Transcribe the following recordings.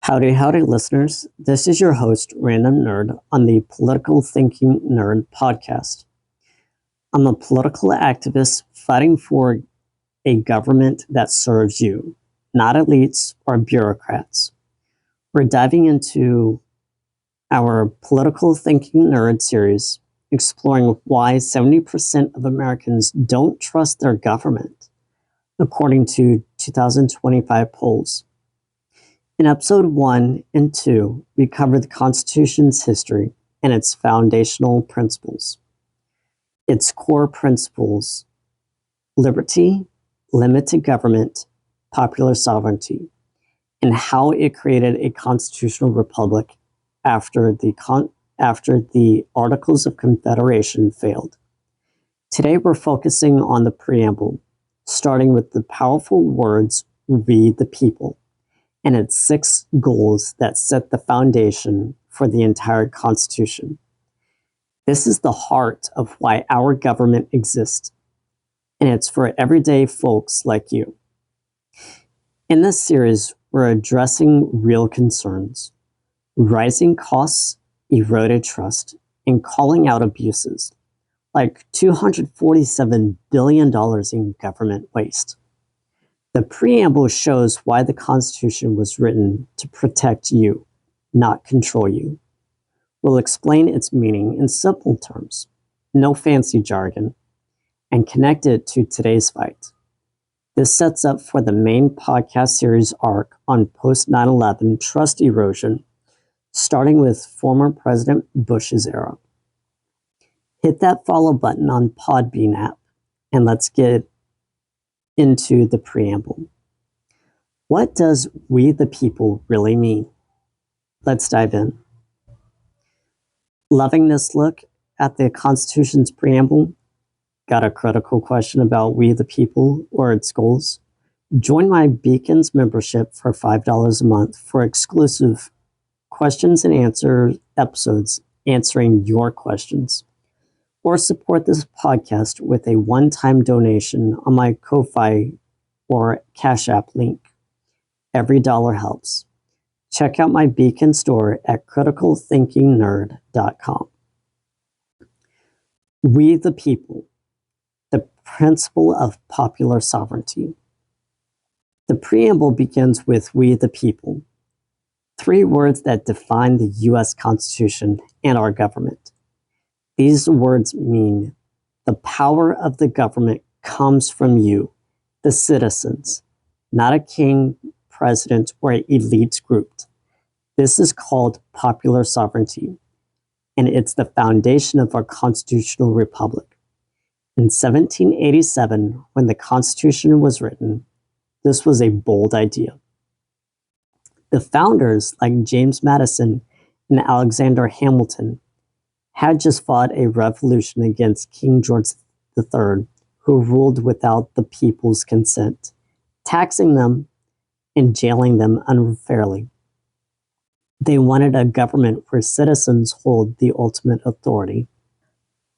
Howdy, howdy, listeners. This is your host, Random Nerd, on the Political Thinking Nerd podcast. I'm a political activist fighting for a government that serves you, not elites or bureaucrats. We're diving into our Political Thinking Nerd series, exploring why 70% of Americans don't trust their government, according to 2025 polls. In episode 1 and 2, we cover the Constitution's history and its foundational principles. Its core principles: liberty, limited government, popular sovereignty, and how it created a constitutional republic after the Articles of Confederation failed. Today we're focusing on the preamble, starting with the powerful words, "We the people," and its 6 goals that set the foundation for the entire Constitution. This is the heart of why our government exists, and it's for everyday folks like you. In this series, we're addressing real concerns: rising costs, eroded trust, and calling out abuses, like $247 billion in government waste. The preamble shows why the Constitution was written to protect you, not control you. We'll explain its meaning in simple terms, no fancy jargon, and connect it to today's fight. This sets up for the main podcast series arc on post-9/11 trust erosion, starting with former President Bush's era. Hit that follow button on Podbean app, and let's get into the preamble. What does "we the people" really mean? Let's dive in. Loving this look at the Constitution's preamble? Got a critical question about "we the people" or its goals? Join my Beacons membership for $5 a month for exclusive questions and answer episodes answering your questions. Or support this podcast with a one-time donation on my Ko-Fi or Cash App link. Every dollar helps. Check out my Beacon store at criticalthinkingnerd.com. We the people, the principle of popular sovereignty. The preamble begins with "we the people," 3 words that define the U.S. Constitution and our government. These words mean the power of the government comes from you, the citizens, not a king, president, or elites grouped. This is called popular sovereignty, and it's the foundation of our constitutional republic. In 1787, when the Constitution was written, this was a bold idea. The founders, like James Madison and Alexander Hamilton, had just fought a revolution against King George III, who ruled without the people's consent, taxing them and jailing them unfairly. They wanted a government where citizens hold the ultimate authority.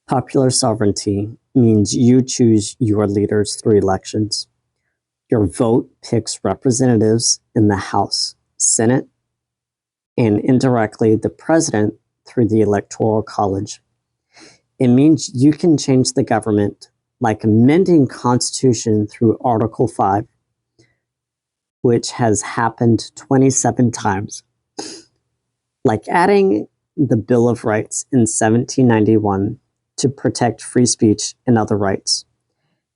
Popular sovereignty means you choose your leaders through elections. Your vote picks representatives in the House, Senate, and indirectly the president through the Electoral College. It means you can change the government, like amending Constitution through Article 5, which has happened 27 times, like adding the Bill of Rights in 1791 to protect free speech and other rights.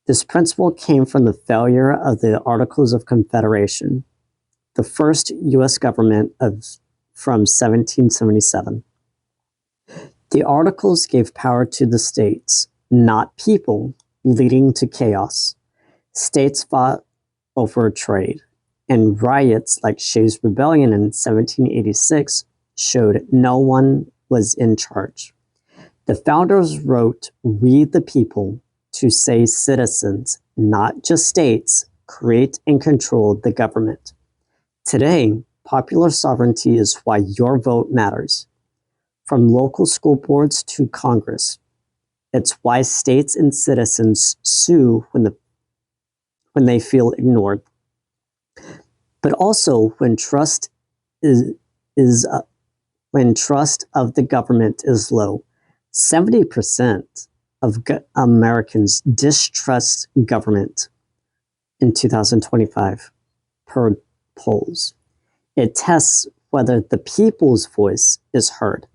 This principle came from the failure of the Articles of Confederation, the first U.S. government from 1777. The Articles gave power to the states, not people, leading to chaos. States fought over trade, and riots like Shays' Rebellion in 1786 showed no one was in charge. The founders wrote "we the people" to say citizens, not just states, create and control the government. Today, popular sovereignty is why your vote matters. From local school boards to Congress, it's why states and citizens sue when they feel ignored. But also when trust is when trust of the government is low. 70% of Americans distrust government in 2025 per polls. It tests whether the people's voice is heard.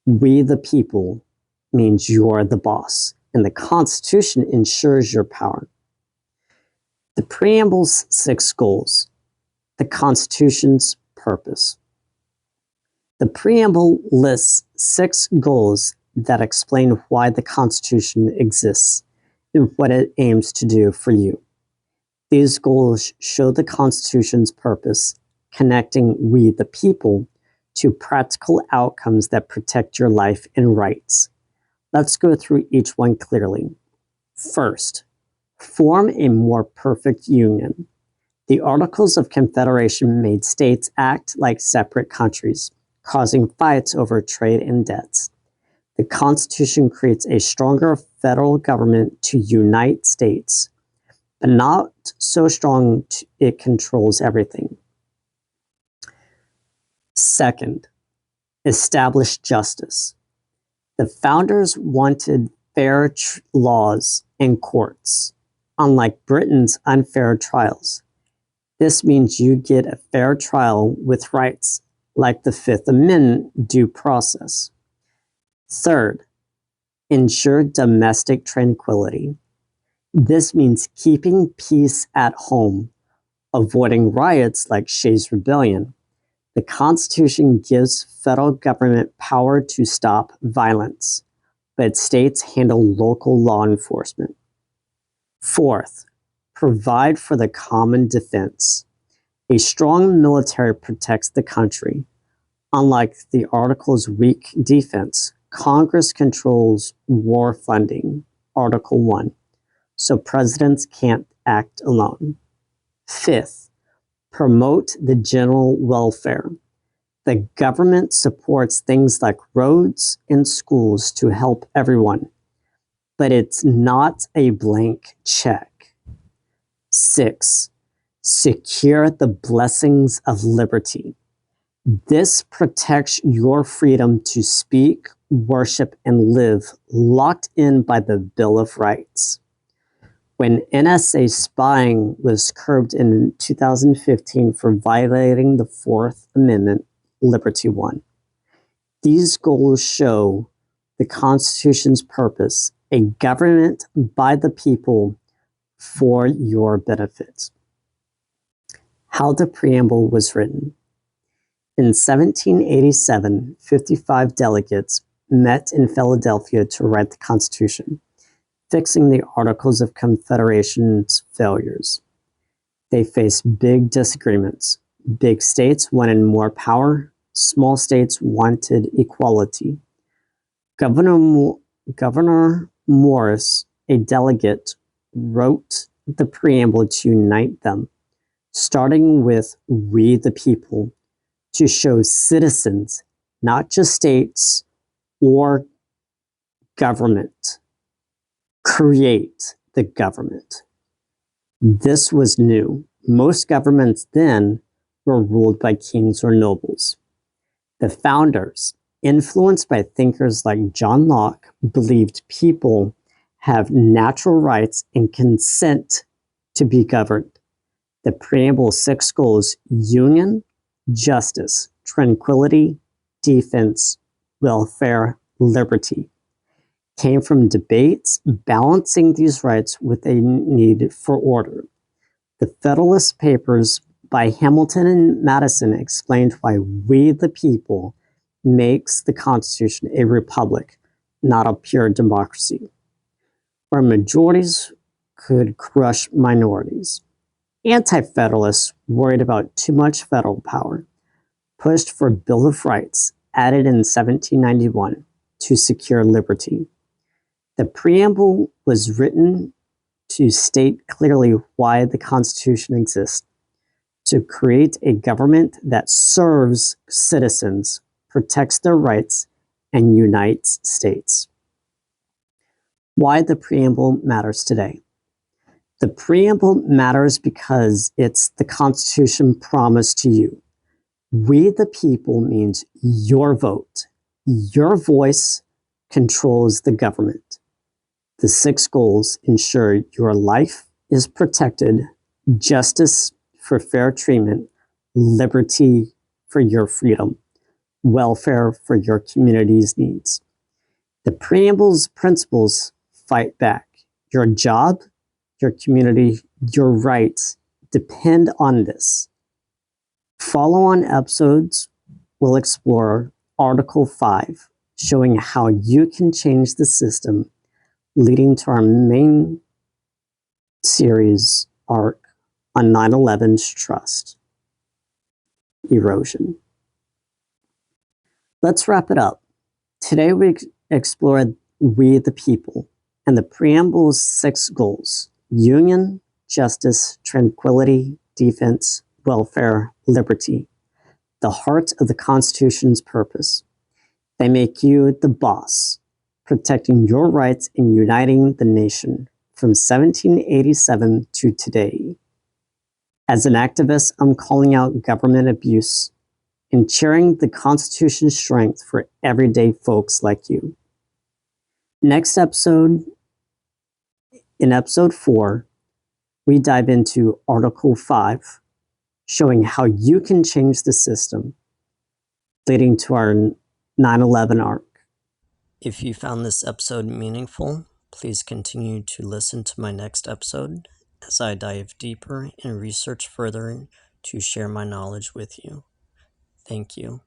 We the people means you're the boss, and the Constitution ensures your power. The Preamble's 6 goals, the Constitution's purpose. The Preamble lists 6 goals that explain why the Constitution exists and what it aims to do for you. These goals show the Constitution's purpose, connecting we the people to practical outcomes that protect your life and rights. Let's go through each one clearly. First, form a more perfect union. The Articles of Confederation made states act like separate countries, causing fights over trade and debts. The Constitution creates a stronger federal government to unite states, but not so strong it controls everything. Second, establish justice. The founders wanted fair laws and courts, unlike Britain's unfair trials. This means you get a fair trial with rights like the Fifth Amendment due process. Third, ensure domestic tranquility. This means keeping peace at home, avoiding riots like Shays' Rebellion. The Constitution gives federal government power to stop violence, but states handle local law enforcement. Fourth, provide for the common defense. A strong military protects the country. Unlike the Article's weak defense, Congress controls war funding, Article 1, so presidents can't act alone. Fifth, promote the general welfare. The government supports things like roads and schools to help everyone, but it's not a blank check. 6. Secure the blessings of liberty. This protects your freedom to speak, worship, and live, locked in by the Bill of Rights. When NSA spying was curbed in 2015 for violating the Fourth Amendment, Liberty won. These goals show the Constitution's purpose, a government by the people for your benefit. How the Preamble was written. In 1787, 55 delegates met in Philadelphia to write the Constitution, fixing the Articles of Confederation's failures. They faced big disagreements. Big states wanted more power. Small states wanted equality. Governor Morris, a delegate, wrote the Preamble to unite them, starting with "We the people," to show citizens, not just states or government, create the government. This was new. Most governments then were ruled by kings or nobles. The founders, influenced by thinkers like John Locke, believed people have natural rights and consent to be governed. The Preamble's 6 goals: union, justice, tranquility, defense, welfare, liberty, came from debates balancing these rights with a need for order. The Federalist Papers by Hamilton and Madison explained why we the people makes the Constitution a republic, not a pure democracy, where majorities could crush minorities. Anti-Federalists, worried about too much federal power, pushed for a Bill of Rights added in 1791 to secure liberty. The Preamble was written to state clearly why the Constitution exists: to create a government that serves citizens, protects their rights, and unites states. Why the Preamble matters today. The Preamble matters because it's the Constitution promised to you. We the people means your vote. Your voice controls the government. The 6 goals ensure your life is protected, justice for fair treatment, liberty for your freedom, welfare for your community's needs. The preamble's principles fight back. Your job, your community, your rights depend on this. Follow-on episodes will explore Article 5, showing how you can change the system, leading to our main series arc on 9/11's trust erosion. Let's wrap it up. Today we explored We the People and the preamble's 6 goals: union, justice, tranquility, defense, welfare, liberty, the heart of the Constitution's purpose. They make you the boss, protecting your rights and uniting the nation from 1787 to today. As an activist, I'm calling out government abuse and cheering the Constitution's strength for everyday folks like you. Next episode, in episode 4, we dive into Article 5, showing how you can change the system, leading to our 9/11 arc. If you found this episode meaningful, please continue to listen to my next episode as I dive deeper and research further to share my knowledge with you. Thank you.